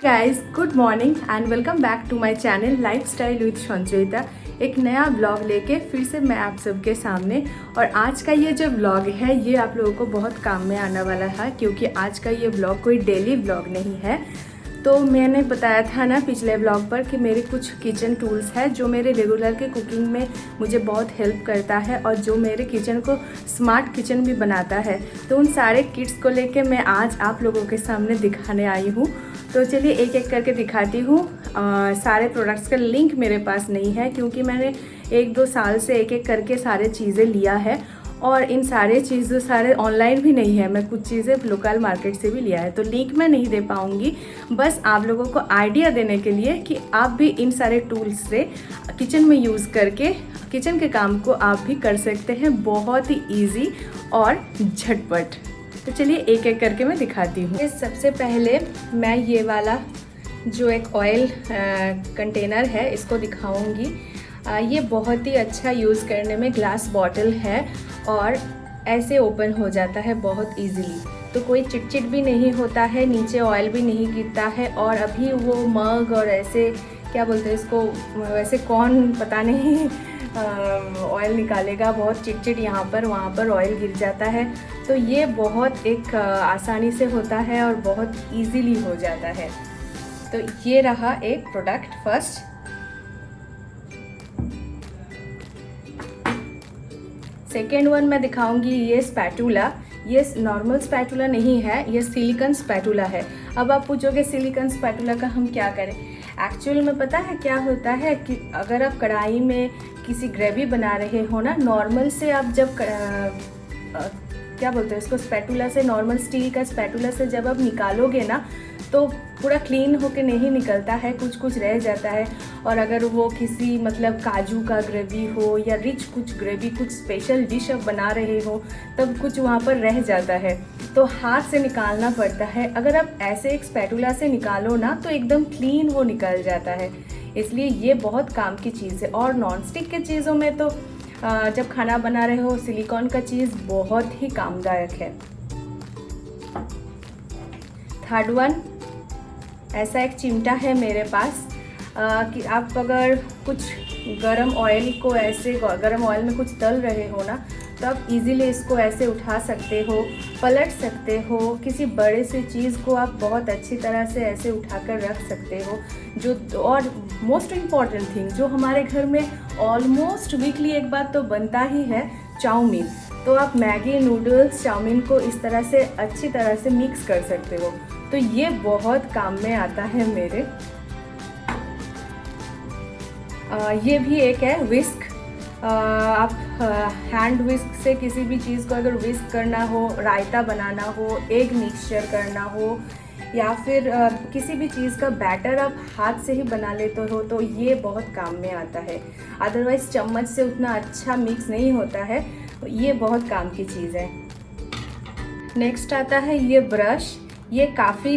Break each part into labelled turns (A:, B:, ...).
A: Guys, good morning and welcome back to my channel lifestyle with Sanjayita. एक नया blog लेके फिर से मैं आप सबके सामने। और आज का ये जो ब्लॉग है ये आप लोगों को बहुत काम में आने वाला है, क्योंकि आज का ये ब्लॉग कोई डेली ब्लॉग नहीं है। तो मैंने बताया था ना पिछले ब्लॉग पर कि मेरे कुछ किचन टूल्स है जो मेरे रेगुलर के कुकिंग में मुझे बहुत हेल्प करता है और जो मेरे किचन को स्मार्ट किचन भी बनाता है। तो उन सारे किट्स को लेके मैं आज आप लोगों के सामने दिखाने आई हूँ। तो चलिए एक एक करके दिखाती हूँ। सारे प्रोडक्ट्स का लिंक मेरे पास नहीं है, क्योंकि मैंने 1-2 साल से एक एक करके सारे चीज़ें लिया है और इन सारे चीज़ें सारे ऑनलाइन भी नहीं है। मैं कुछ चीज़ें लोकल मार्केट से भी लिया है, तो लिंक मैं नहीं दे पाऊँगी। बस आप लोगों को आइडिया देने के लिए कि आप भी इन सारे टूल्स से किचन में यूज़ करके किचन के काम को आप भी कर सकते हैं बहुत ही ईजी और झटपट। तो चलिए एक एक करके मैं दिखाती हूँ। सबसे पहले मैं ये वाला जो एक ऑयल कंटेनर है इसको दिखाऊंगी। ये बहुत ही अच्छा यूज़ करने में, ग्लास बॉटल है और ऐसे ओपन हो जाता है बहुत इजीली। तो कोई चिटचिट भी नहीं होता है, नीचे ऑयल भी नहीं गिरता है। और अभी वो मग और ऐसे क्या बोलते हैं इसको, वैसे कौन पता नहीं ऑयल निकालेगा, बहुत चिटचिट यहाँ पर वहाँ पर ऑयल गिर जाता है। तो ये बहुत एक आसानी से होता है और बहुत इजीली हो जाता है। तो ये रहा एक प्रोडक्ट फर्स्ट। सेकेंड वन मैं दिखाऊंगी ये स्पैटूला। ये नॉर्मल स्पैटूला नहीं है, ये सिलिकॉन स्पैटूला है। अब आप पूछोगे सिलिकॉन स्पैटूला का हम क्या करें। एक्चुअल में पता है क्या होता है कि अगर आप कढ़ाई में किसी ग्रेवी बना रहे हो ना, नॉर्मल से आप जब क्या बोलते हैं इसको, स्पैटूला से, नॉर्मल स्टील का स्पैटूला से जब आप निकालोगे ना तो पूरा क्लीन होके नहीं निकलता है, कुछ कुछ रह जाता है। और अगर वो किसी मतलब काजू का ग्रेवी हो या रिच कुछ ग्रेवी, कुछ स्पेशल डिश आप बना रहे हो, तब कुछ वहाँ पर रह जाता है तो हाथ से निकालना पड़ता है। अगर आप ऐसे एक स्पैटूला से निकालो ना तो एकदम क्लीन वो निकल जाता है। इसलिए ये बहुत काम की चीज़ है। और नॉन स्टिक के चीज़ों में तो जब खाना बना रहे हो, सिलिकॉन का चीज़ बहुत ही कामदायक है। थर्ड वन, ऐसा एक चिमटा है मेरे पास कि आप अगर कुछ गरम ऑयल को ऐसे गरम ऑयल में कुछ तल रहे हो ना, तो आप इजीली इसको ऐसे उठा सकते हो, पलट सकते हो। किसी बड़े से चीज़ को आप बहुत अच्छी तरह से ऐसे उठाकर रख सकते हो। जो और मोस्ट इम्पॉर्टेंट थिंग जो हमारे घर में ऑलमोस्ट वीकली एक बार तो बनता ही है, चाउमीन। तो आप मैगी, नूडल्स, चाउमीन को इस तरह से अच्छी तरह से मिक्स कर सकते हो। तो ये बहुत काम में आता है मेरे। ये भी एक है विस्क। आप हैंड विस्क से किसी भी चीज़ को अगर विस्क करना हो, रायता बनाना हो, एग मिक्सचर करना हो, या फिर किसी भी चीज़ का बैटर आप हाथ से ही बना लेते हो, तो ये बहुत काम में आता है। अदरवाइज़ चम्मच से उतना अच्छा मिक्स नहीं होता है, तो ये बहुत काम की चीज़ है। नेक्स्ट आता है ये ब्रश। ये काफ़ी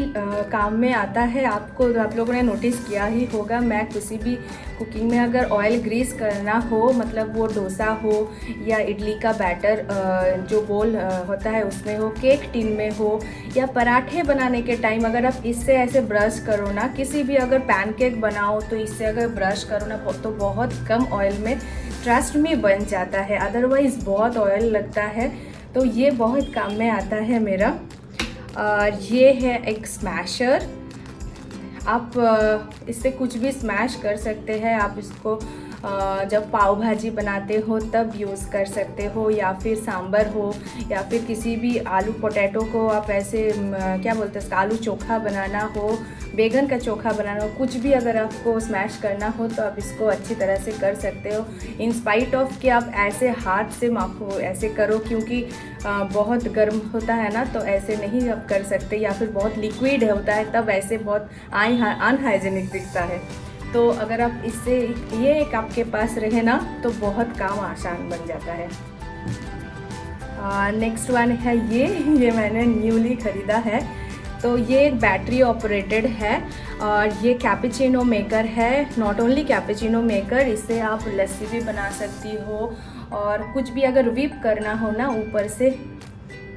A: काम में आता है। आप लोगों ने नोटिस किया ही होगा, मैं किसी भी कुकिंग में अगर ऑयल ग्रीस करना हो, मतलब वो डोसा हो या इडली का बैटर जो बोल होता है उसमें हो, केक टिन में हो, या पराठे बनाने के टाइम अगर आप इससे ऐसे ब्रश करो ना, किसी भी अगर पैनकेक बनाओ तो इससे अगर ब्रश करो ना तो बहुत कम ऑयल में, ट्रस्ट में, बन जाता है। अदरवाइज़ बहुत ऑयल लगता है। तो ये बहुत काम में आता है मेरा। ये है एक स्मैशर। आप इससे कुछ भी स्मैश कर सकते हैं। आप इसको जब पाव भाजी बनाते हो तब यूज़ कर सकते हो, या फिर सांभर हो, या फिर किसी भी आलू पोटैटो को आप ऐसे क्या बोलते हैं इसका, आलू चोखा बनाना हो, बैगन का चोखा बनाना हो, कुछ भी अगर आपको स्मैश करना हो तो आप इसको अच्छी तरह से कर सकते हो। इन स्पाइट ऑफ कि आप ऐसे हाथ से माखो ऐसे करो, क्योंकि बहुत गर्म होता है ना, तो ऐसे नहीं आप कर सकते, या फिर बहुत लिक्विड होता है तब ऐसे बहुत अनहाइजेनिक दिखता है। तो अगर आप इससे ये एक आपके पास रहे ना तो बहुत काम आसान बन जाता है। नेक्स्ट वन है ये मैंने न्यूली ख़रीदा है। तो ये एक बैटरी ऑपरेटेड है और ये कैपेचिनो मेकर है। नॉट ओनली कैपेचिनो मेकर, इससे आप लस्सी भी बना सकती हो और कुछ भी अगर व्हिप करना हो ना ऊपर से,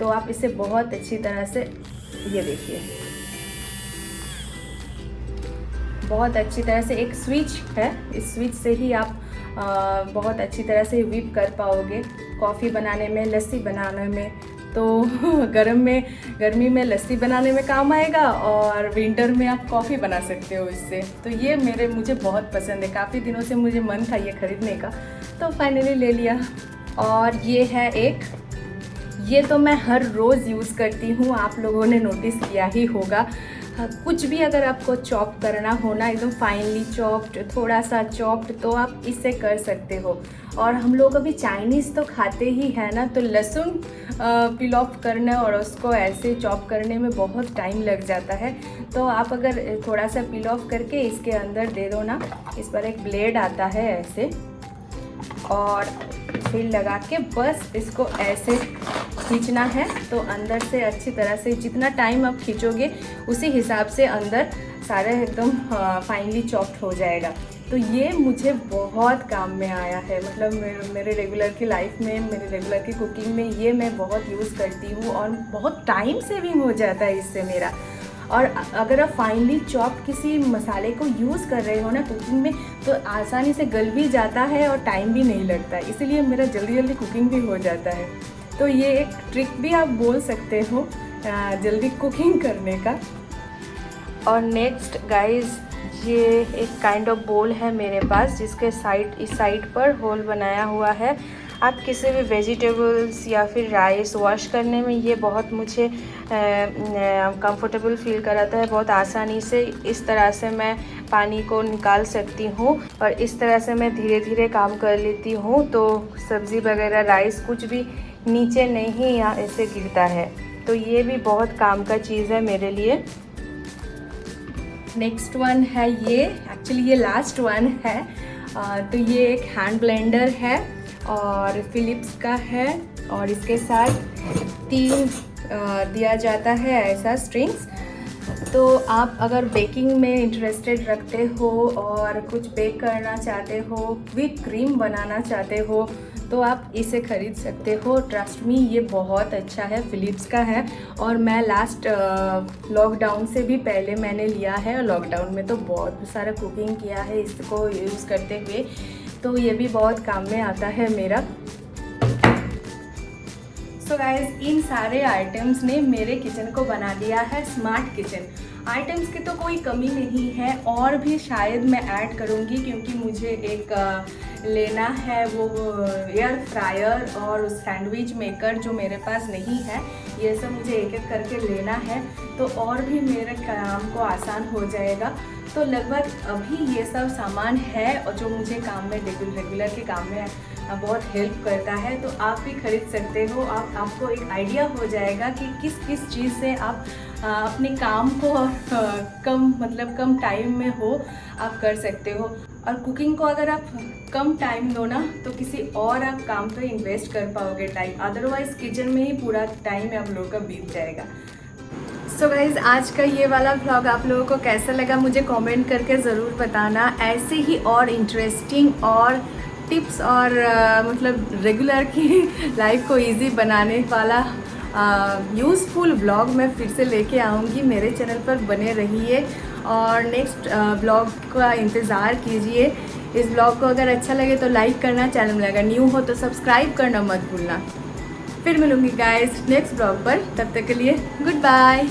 A: तो आप इसे बहुत अच्छी तरह से, ये देखिए बहुत अच्छी तरह से एक स्विच है, इस स्विच से ही आप बहुत अच्छी तरह से व्हिप कर पाओगे। कॉफ़ी बनाने में, लस्सी बनाने में, तो गर्मी में लस्सी बनाने में काम आएगा और विंटर में आप कॉफ़ी बना सकते हो इससे। तो ये मुझे बहुत पसंद है, काफ़ी दिनों से मुझे मन था ये ख़रीदने का, तो फाइनली ले लिया। और ये है ये तो मैं हर रोज़ यूज़ करती हूँ, आप लोगों ने नोटिस किया ही होगा। कुछ भी अगर आपको चॉप करना हो ना, एकदम फाइनली चॉप्ड, थोड़ा सा चॉप्ड, तो आप इससे कर सकते हो। और हम लोग अभी चाइनीज़ तो खाते ही है ना, तो लहसुन पील ऑफ करने और उसको ऐसे चॉप करने में बहुत टाइम लग जाता है। तो आप अगर थोड़ा सा पील ऑफ करके इसके अंदर दे दो ना, इस पर एक ब्लेड आता है ऐसे, और फिर लगा के बस इसको ऐसे खींचना है, तो अंदर से अच्छी तरह से जितना टाइम आप खींचोगे उसी हिसाब से अंदर सारा एकदम फाइनली चॉप्ड हो जाएगा। तो ये मुझे बहुत काम में आया है, मतलब मेरे रेगुलर की लाइफ में, मेरे रेगुलर की कुकिंग में ये मैं बहुत यूज़ करती हूँ और बहुत टाइम सेविंग हो जाता है इससे मेरा। और अगर आप फाइनली चॉप किसी मसाले को यूज़ कर रहे हो ना कुकिंग में, तो आसानी से गल भी जाता है और टाइम भी नहीं लगता, इसीलिए मेरा जल्दी जल्दी कुकिंग भी हो जाता है। तो ये एक ट्रिक भी आप बोल सकते हो जल्दी कुकिंग करने का। और नेक्स्ट गाइस, ये एक काइंड ऑफ बोल है मेरे पास, जिसके इस साइड पर होल बनाया हुआ है। आप किसी भी वेजिटेबल्स या फिर राइस वॉश करने में ये बहुत मुझे कंफर्टेबल फील कराता है। बहुत आसानी से इस तरह से मैं पानी को निकाल सकती हूँ और इस तरह से मैं धीरे धीरे काम कर लेती हूँ, तो सब्ज़ी वगैरह, राइस कुछ भी नीचे नहीं यहाँ ऐसे गिरता है। तो ये भी बहुत काम का चीज़ है मेरे लिए। नेक्स्ट वन है ये, एक्चुअली ये लास्ट वन है। तो ये एक हैंड ब्लेंडर है और फिलिप्स का है, और इसके साथ 3 दिया जाता है ऐसा स्ट्रिंग्स। तो आप अगर बेकिंग में इंटरेस्टेड रखते हो और कुछ बेक करना चाहते हो, विद क्रीम बनाना चाहते हो, तो आप इसे ख़रीद सकते हो। ट्रस्ट मी, ये बहुत अच्छा है, फिलिप्स का है। और मैं लास्ट लॉकडाउन से भी पहले मैंने लिया है, लॉकडाउन में तो बहुत सारा कुकिंग किया है इसको यूज़ करते हुए, तो ये भी बहुत काम में आता है मेरा। सो गाइज, इन सारे आइटम्स ने मेरे किचन को बना दिया है स्मार्ट किचन। आइटम्स की तो कोई कमी नहीं है, और भी शायद मैं ऐड करूँगी, क्योंकि मुझे एक लेना है वो एयर फ्रायर और सैंडविच मेकर जो मेरे पास नहीं है। ये सब मुझे एक एक करके लेना है, तो और भी मेरे काम को आसान हो जाएगा। तो लगभग अभी ये सब सामान है और जो मुझे काम में रेगुलर के काम में बहुत हेल्प करता है, तो आप भी खरीद सकते हो। आपको एक आइडिया हो जाएगा कि किस किस चीज़ से आप अपने काम को कम टाइम में आप कर सकते हो। और कुकिंग को अगर आप कम टाइम दो ना, तो किसी और आप काम पे इन्वेस्ट कर पाओगे टाइम, अदरवाइज़ किचन में ही पूरा टाइम आप लोगों का बीत जाएगा। सो गाइज़, आज का ये वाला व्लॉग आप लोगों को कैसा लगा मुझे कमेंट करके ज़रूर बताना। ऐसे ही और इंटरेस्टिंग और टिप्स और मतलब रेगुलर की लाइफ को इजी बनाने वाला यूज़फुल व्लॉग मैं फिर से लेके आऊँगी। मेरे चैनल पर बने रहिए और नेक्स्ट व्लॉग का इंतज़ार कीजिए। इस व्लॉग को अगर अच्छा लगे तो लाइक करना, चैनल में अगर न्यू हो तो सब्सक्राइब करना मत भूलना। फिर मिलूँगी गाइस नेक्स्ट व्लॉग पर, तब तक के लिए गुड बाय।